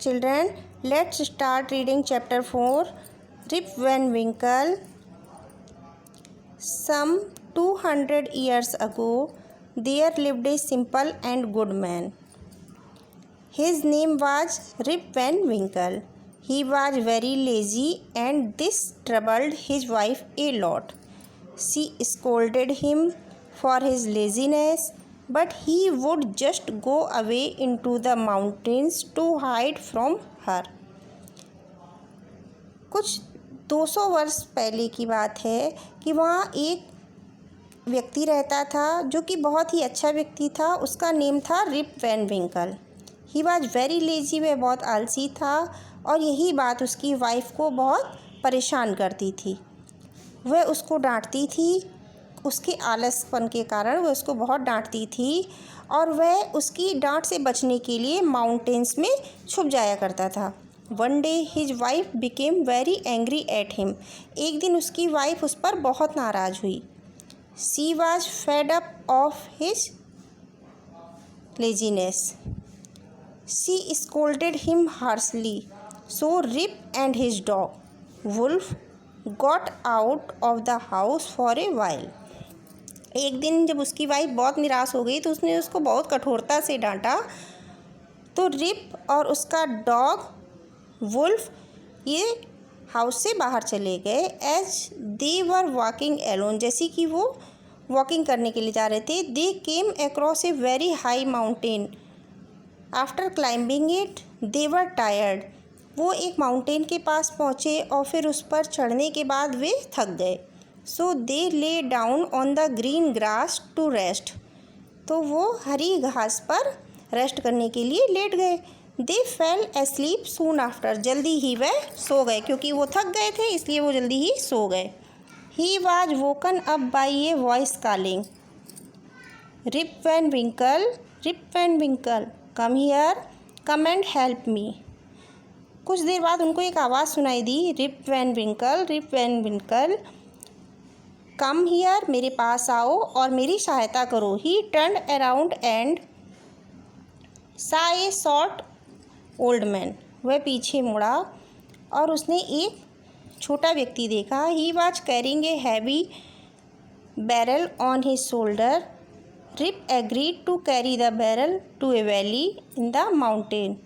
Children, let's start reading chapter 4, Rip Van Winkle. Some 200 years ago, there lived a simple and good man. His name was Rip Van Winkle. He was very lazy and this troubled his wife a lot. She scolded him for his laziness, but he would just go away into the mountains to hide from her. कुछ 200 वर्ष पहले की बात है कि वहाँ एक व्यक्ति रहता था जो कि बहुत ही अच्छा व्यक्ति था. उसका नेम था Rip Van Winkle. He was very lazy. वह बहुत आलसी था और यही बात उसकी वाइफ को बहुत परेशान करती थी. वह उसको डांटती थी. उसके आलसपन के कारण वह उसको बहुत डांटती थी और वह उसकी डांट से बचने के लिए माउंटेन्स में छुप जाया करता था. One day his wife became very angry at him. एक दिन उसकी वाइफ उस पर बहुत नाराज़ हुई. She was fed up of his laziness. She scolded him harshly. So Rip and his dog Wolf got out of the house for a while. एक दिन जब उसकी वाइफ बहुत निराश हो गई तो उसने उसको बहुत कठोरता से डांटा. तो रिप और उसका डॉग वुल्फ ये हाउस से बाहर चले गए. As they were walking alone. जैसे कि वो वॉकिंग करने के लिए जा रहे थे. They came across a very high mountain. After climbing it they were tired. वो एक माउंटेन के पास पहुँचे और फिर उस पर चढ़ने के बाद वे थक गए. So they lay down on the green grass to rest. तो वो हरी घास पर रेस्ट करने के लिए लेट गए. दे फेल एस्लीप सून आफ्टर. जल्दी ही वह सो गए क्योंकि वो थक गए थे इसलिए वो जल्दी ही सो गए. He was woken up by a voice calling Rip Van Winkle, Rip Van Winkle, come here, come and help me. कुछ देर बाद उनको एक आवाज़ सुनाई दी. Rip Van Winkle, Rip Van Winkle, come here, मेरे पास आओ और मेरी सहायता करो. ही टर्न अराउंड एंड सा ए शॉर्ट ओल्ड मैन. वह पीछे मुड़ा और उसने एक छोटा व्यक्ति देखा. He was carrying a heavy barrel on his shoulder. Rip agreed to carry the barrel to a valley in the mountain.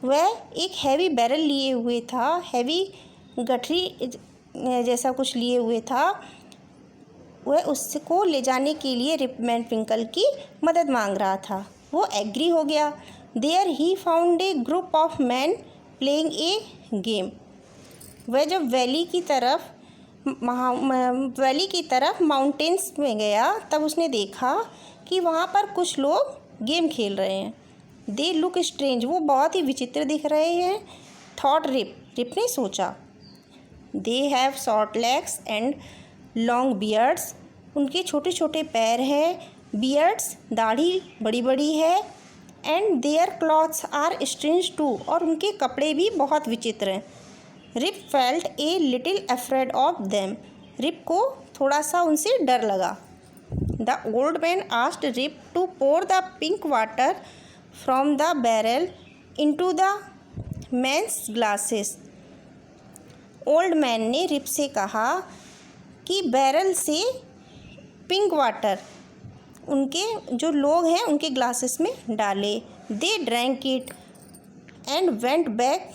वह एक हैवी बैरल लिए हुए था. हैवी गठरी जैसा कुछ लिए हुए था. वह उसको ले जाने के लिए रिप वैन विंकल की मदद मांग रहा था. वो एग्री हो गया. There he found a group of man playing a game. वह जब वैली की तरफ माउंटेन्स में गया तब उसने देखा कि वहाँ पर कुछ लोग गेम खेल रहे हैं. They look strange. वो बहुत ही विचित्र दिख रहे हैं. Thought rib. रिप ने सोचा. They have short legs and long beards. उनके छोटे छोटे पैर हैं. बियर्ड्स दाढ़ी बड़ी बड़ी है. And their clothes are strange too. और उनके कपड़े भी बहुत विचित्र हैं. Rip felt a little afraid of them. Rip को थोड़ा सा उनसे डर लगा. The old man asked Rip to pour the pink water from the barrel into the man's glasses. Old man ने रिप से कहा कि बैरल से पिंक वाटर उनके जो लोग हैं उनके ग्लासेस में डाले. They drank it and went back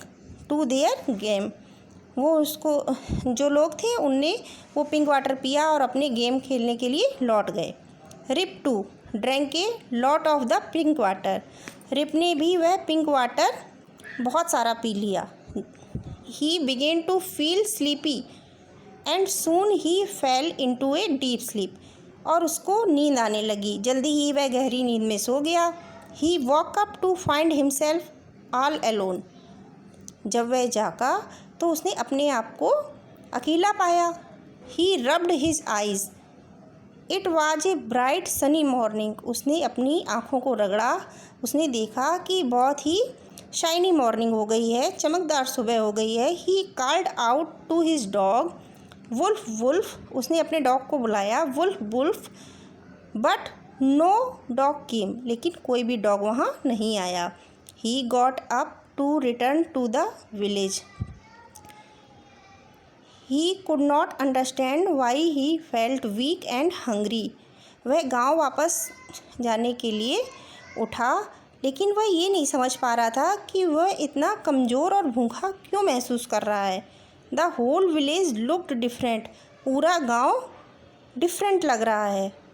to their game. वो उसको जो लोग थे उनने वो पिंक वाटर पिया और अपने गेम खेलने के लिए लौट गए. Rip too drank a lot of the pink water. Rip ने भी वह पिंक वाटर बहुत सारा पी लिया. He began to feel sleepy and soon he fell into a deep sleep. और उसको नींद आने लगी. जल्दी ही वह गहरी नींद में सो गया. He woke up to find himself all alone. जब वह जागा तो उसने अपने आप को अकेला पाया. He rubbed his eyes. It was a bright sunny morning. उसने अपनी आँखों को रगड़ा. उसने देखा कि बहुत ही शाइनी मॉर्निंग हो गई है. चमकदार सुबह हो गई है. He called out to his dog Wolf Wolf. उसने अपने डॉग को बुलाया Wolf Wolf. But no dog came. लेकिन कोई भी डॉग वहाँ नहीं आया. He got up to return to the village. He could not understand why he felt weak and hungry. वह गांव वापस जाने के लिए उठा, लेकिन वह ये नहीं समझ पा रहा था कि वह इतना कमज़ोर और भूखा क्यों महसूस कर रहा है. The whole village looked different. पूरा गांव डिफरेंट लग रहा है.